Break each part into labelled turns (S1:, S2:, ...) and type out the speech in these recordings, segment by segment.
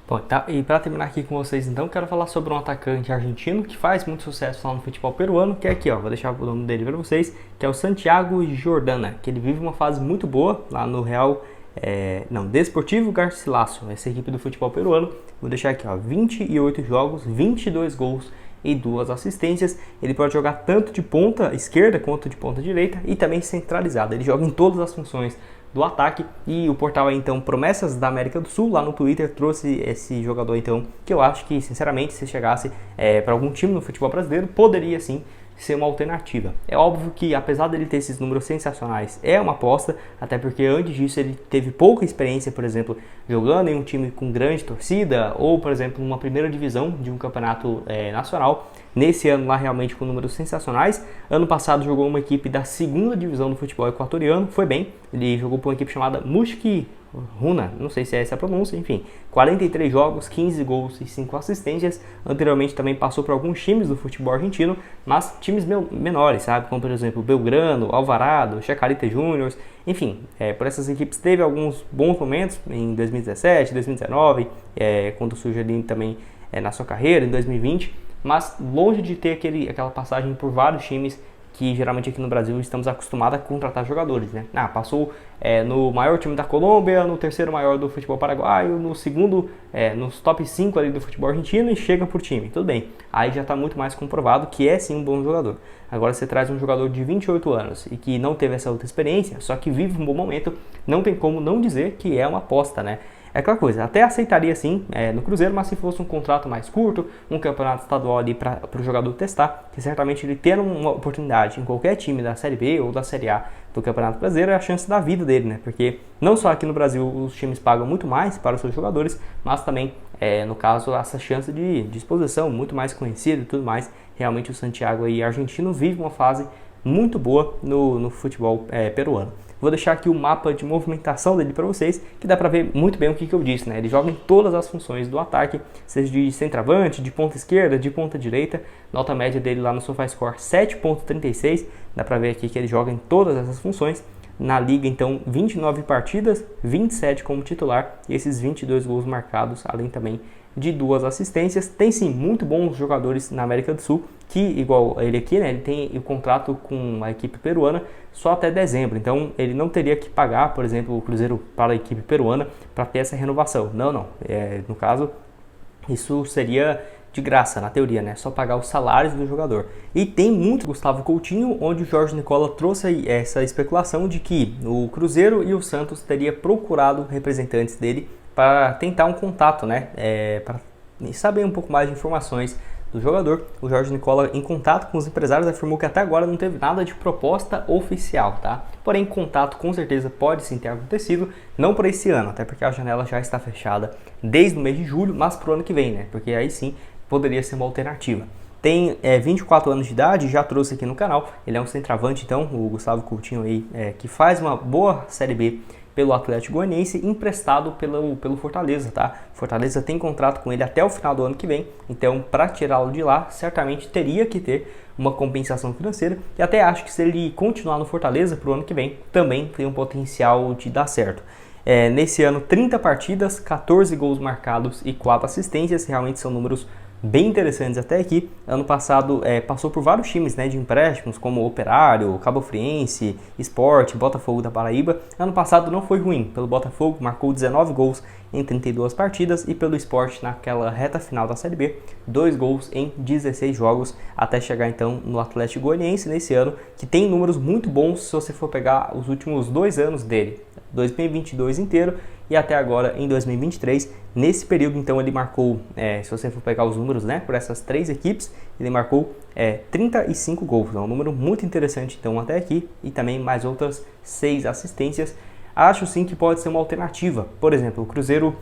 S1: Bom, tá, e para terminar aqui com vocês, então, quero falar sobre um atacante argentino que faz muito sucesso lá no futebol peruano, que é aqui, ó, vou deixar o nome dele para vocês, que é o Santiago Jordana, que ele vive uma fase muito boa lá no Real, Desportivo Garcilaso, essa equipe do futebol peruano. Vou deixar aqui, ó, 28 jogos, 22 gols e 2 assistências. Ele pode jogar tanto de ponta esquerda quanto de ponta direita e também centralizado. Ele joga em todas as funções do ataque, e o portal aí, então, Promessas da América do Sul, lá no Twitter, trouxe esse jogador, então, que eu acho que, sinceramente, se chegasse para algum time no futebol brasileiro, poderia sim ser uma alternativa. É óbvio que, apesar dele ter esses números sensacionais, é uma aposta, até porque antes disso ele teve pouca experiência, por exemplo, jogando em um time com grande torcida, ou, por exemplo, numa primeira divisão de um campeonato nacional. Nesse ano lá, realmente com números sensacionais. Ano passado jogou uma equipe da segunda divisão do futebol equatoriano, foi bem. Ele jogou por uma equipe chamada Musqui Runa, não sei se é essa a pronúncia, enfim, 43 jogos, 15 gols e 5 assistências. Anteriormente também passou por alguns times do futebol argentino, mas times menores, sabe, como por exemplo Belgrano, Alvarado, Chacarita Juniors, enfim, por essas equipes teve alguns bons momentos em 2017, 2019, quando surgiu ali também na sua carreira, em 2020, mas longe de ter aquela passagem por vários times que geralmente aqui no Brasil estamos acostumados a contratar jogadores, né? Passou no maior time da Colômbia, no terceiro maior do futebol paraguaio, no segundo, nos top 5 ali do futebol argentino e chega por time, tudo bem. Aí já está muito mais comprovado que é sim um bom jogador. Agora você traz um jogador de 28 anos e que não teve essa outra experiência, só que vive um bom momento, não tem como não dizer que é uma aposta, né? É aquela coisa, até aceitaria sim no Cruzeiro, mas se fosse um contrato mais curto, um campeonato estadual ali para o jogador testar, que certamente ele ter uma oportunidade em qualquer time da Série B ou da Série A do Campeonato Brasileiro é a chance da vida dele, né? Porque não só aqui no Brasil os times pagam muito mais para os seus jogadores, mas também, no caso, essa chance de exposição muito mais conhecida e tudo mais. Realmente o Santiago aí, argentino, vive uma fase muito boa no futebol peruano. Vou deixar aqui o mapa de movimentação dele para vocês, que dá para ver muito bem o que eu disse, né? Ele joga em todas as funções do ataque, seja de centroavante, de ponta esquerda, de ponta direita. Nota média dele lá no SofaScore 7.36, dá para ver aqui que ele joga em todas essas funções. Na liga, então, 29 partidas, 27 como titular e esses 22 gols marcados, além também de 2 assistências. Tem sim muito bons jogadores na América do Sul, que igual ele aqui, né, ele tem o contrato com a equipe peruana só até dezembro, então ele não teria que pagar, por exemplo, o Cruzeiro para a equipe peruana para ter essa renovação. Não. No caso, isso seria de graça, na teoria, né? Só pagar os salários do jogador. E tem muito Gustavo Coutinho, onde o Jorge Nicola trouxe essa especulação de que o Cruzeiro e o Santos teria procurado representantes dele para tentar um contato, né? Para saber um pouco mais de informações do jogador. O Jorge Nicola, em contato com os empresários, afirmou que até agora não teve nada de proposta oficial, tá? Porém, contato com certeza pode sim ter acontecido, não para esse ano, até porque a janela já está fechada desde o mês de julho, mas para o ano que vem, né? Porque aí sim poderia ser uma alternativa. Tem 24 anos de idade, já trouxe aqui no canal, ele é um centroavante, então, o Gustavo Coutinho aí, que faz uma boa Série B pelo Atlético Goianiense, emprestado pelo Fortaleza, tá? Fortaleza tem contrato com ele até o final do ano que vem, então para tirá-lo de lá, certamente teria que ter uma compensação financeira, e até acho que se ele continuar no Fortaleza para o ano que vem, também tem um potencial de dar certo. Nesse ano, 30 partidas, 14 gols marcados e 4 assistências, realmente são números bem interessantes até aqui. Ano passado passou por vários times, né, de empréstimos, como Operário, Cabo Friense, Sport, Botafogo da Paraíba. Ano passado não foi ruim, pelo Botafogo marcou 19 gols em 32 partidas e pelo Sport naquela reta final da Série B, 2 gols em 16 jogos, até chegar então no Atlético Goianiense nesse ano, que tem números muito bons se você for pegar os últimos 2 anos dele, 2022 inteiro e até agora em 2023. Nesse período, então, ele marcou, se você for pegar os números, né, por essas 3 equipes, ele marcou 35 gols. É um número muito interessante, então, até aqui. E também mais outras 6 assistências. Acho sim que pode ser uma alternativa. Por exemplo, o Cruzeiro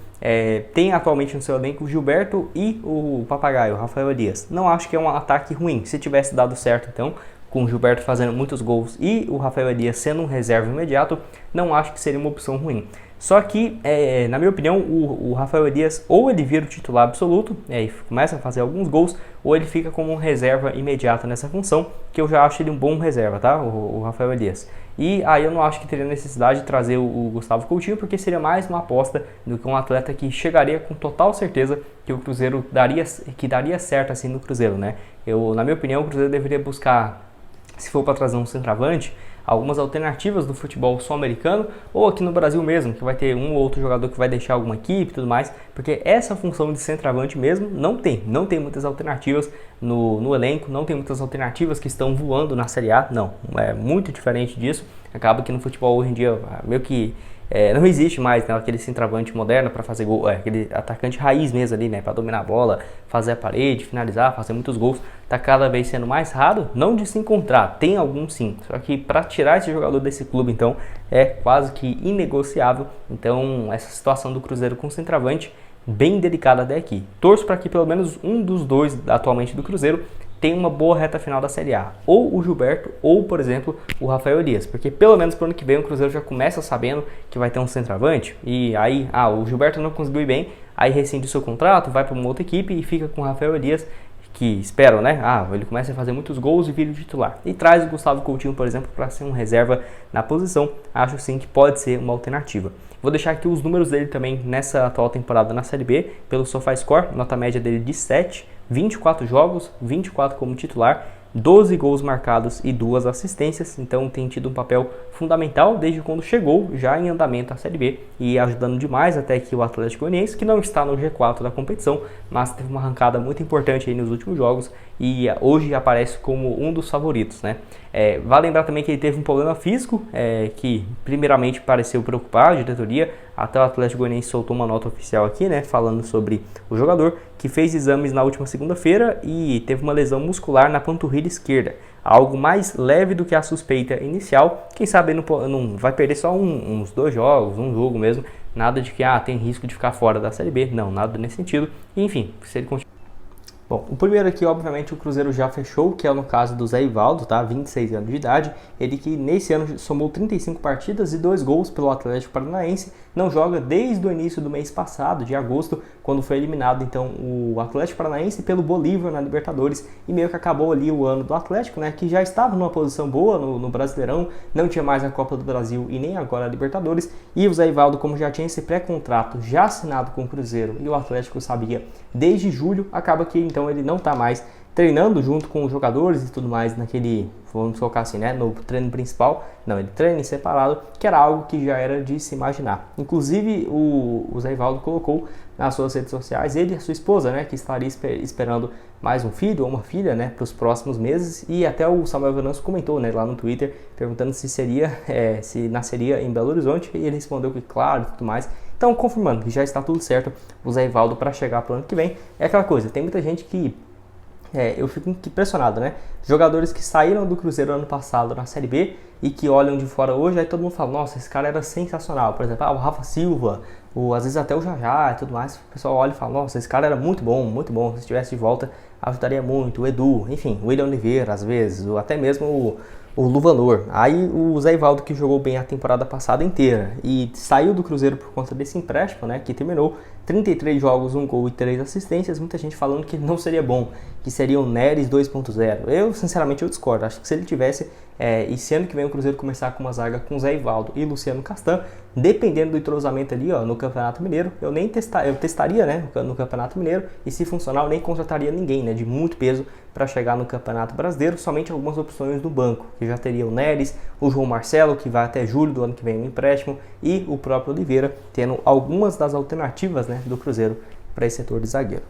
S1: tem atualmente no seu elenco o Gilberto e o Papagaio, o Rafael Elias. Não acho que é um ataque ruim. Se tivesse dado certo, então, com o Gilberto fazendo muitos gols e o Rafael Elias sendo um reserva imediato, não acho que seria uma opção ruim. Só que, na minha opinião, o Rafael Elias ou ele vira o titular absoluto, e começa a fazer alguns gols, ou ele fica como um reserva imediata nessa função, que eu já acho ele um bom reserva, tá? O Rafael Elias. E aí eu não acho que teria necessidade de trazer o Gustavo Coutinho, porque seria mais uma aposta do que um atleta que chegaria com total certeza que o Cruzeiro daria certo assim no Cruzeiro, né? Na minha opinião, o Cruzeiro deveria buscar, se for para trazer um centroavante, algumas alternativas do futebol sul-americano ou aqui no Brasil mesmo, que vai ter um ou outro jogador que vai deixar alguma equipe e tudo mais, porque essa função de centroavante mesmo não tem muitas alternativas no elenco, não tem muitas alternativas que estão voando na Série A, não, é muito diferente disso. Acaba que no futebol hoje em dia meio que não existe mais, né, aquele centroavante moderno para fazer gol, aquele atacante raiz mesmo ali, né, para dominar a bola, fazer a parede, finalizar, fazer muitos gols. Tá cada vez sendo mais raro, não de se encontrar, tem alguns sim, só que para tirar esse jogador desse clube, então, é quase que inegociável. Então, essa situação do Cruzeiro com centroavante, bem delicada até aqui. Torço para que pelo menos um dos dois atualmente do Cruzeiro tem uma boa reta final da Série A, ou o Gilberto, ou, por exemplo, o Rafael Elias, porque pelo menos para o ano que vem o Cruzeiro já começa sabendo que vai ter um centroavante, e aí, o Gilberto não conseguiu ir bem, aí rescinde o seu contrato, vai para uma outra equipe e fica com o Rafael Elias, que esperam, né? Ele começa a fazer muitos gols e vira o titular. E traz o Gustavo Coutinho, por exemplo, para ser um reserva na posição. Acho sim que pode ser uma alternativa. Vou deixar aqui os números dele também nessa atual temporada na Série B, pelo SofaScore, nota média dele de 7, 24 jogos, 24 como titular, 12 gols marcados e 2 assistências, então tem tido um papel fundamental desde quando chegou já em andamento a Série B e ajudando demais até que o Atlético Goianiense, que não está no G4 da competição, mas teve uma arrancada muito importante aí nos últimos jogos e hoje aparece como um dos favoritos, né? Vale lembrar também que ele teve um problema físico, que primeiramente pareceu preocupar a diretoria, até o Atlético Goianiense soltou uma nota oficial aqui, né, falando sobre o jogador, que fez exames na última segunda-feira e teve uma lesão muscular na panturrilha esquerda, algo mais leve do que a suspeita inicial. Quem sabe não vai perder só uns 2 jogos, um jogo mesmo, nada de que tem risco de ficar fora da Série B, não, nada nesse sentido. E, enfim, se ele continuar. Bom, o primeiro aqui, obviamente, o Cruzeiro já fechou, que é no caso do Zé Ivaldo, tá? 26 anos de idade. Ele que nesse ano somou 35 partidas e 2 gols pelo Atlético Paranaense. Não joga desde o início do mês passado, de agosto, quando foi eliminado, então, o Atlético Paranaense pelo Bolívar na Libertadores. E meio que acabou ali o ano do Atlético, né? Que já estava numa posição boa no Brasileirão, não tinha mais a Copa do Brasil e nem agora a Libertadores. E o Zé Ivaldo, como já tinha esse pré-contrato já assinado com o Cruzeiro e o Atlético sabia desde julho, acaba que então ele não está mais treinando junto com os jogadores e tudo mais naquele, vamos colocar assim, né, no treino principal. Não, ele treina em separado, que era algo que já era de se imaginar. Inclusive o Zé Ivaldo colocou nas suas redes sociais, ele e a sua esposa, né, que estaria esperando mais um filho ou uma filha, né, para os próximos meses. E até o Samuel Venâncio comentou, né, lá no Twitter, perguntando se nasceria em Belo Horizonte, e ele respondeu que claro e tudo mais. Então, confirmando que já está tudo certo o Zé Ivaldo para chegar para o ano que vem. É aquela coisa, tem muita gente que eu fico impressionado, né? Jogadores que saíram do Cruzeiro ano passado na Série B e que olham de fora hoje, aí todo mundo fala, nossa, esse cara era sensacional. Por exemplo, o Rafa Silva, às vezes até o Jajá e tudo mais. O pessoal olha e fala, nossa, esse cara era muito bom, muito bom. Se estivesse de volta, ajudaria muito. O Edu, enfim, o William Oliveira, às vezes, ou até mesmo o Luvanor. Aí o Zé Ivaldo, que jogou bem a temporada passada inteira e saiu do Cruzeiro por conta desse empréstimo, né, que terminou 33 jogos, 1 gol e 3 assistências. Muita gente falando que ele não seria bom, que seria o Neres 2.0. Eu, sinceramente, eu discordo. Acho que se ele tivesse, e se ano que vem o Cruzeiro começar com uma zaga com Zé Ivaldo e Luciano Castan, dependendo do entrosamento ali, no Campeonato Mineiro, eu testaria, né, no Campeonato Mineiro, e se funcionar, eu nem contrataria ninguém, né, de muito peso para chegar no Campeonato Brasileiro, somente algumas opções do banco, que já teria o Neres, o João Marcelo, que vai até julho do ano que vem no empréstimo, e o próprio Oliveira, tendo algumas das alternativas, né, do Cruzeiro para esse setor de zagueiro.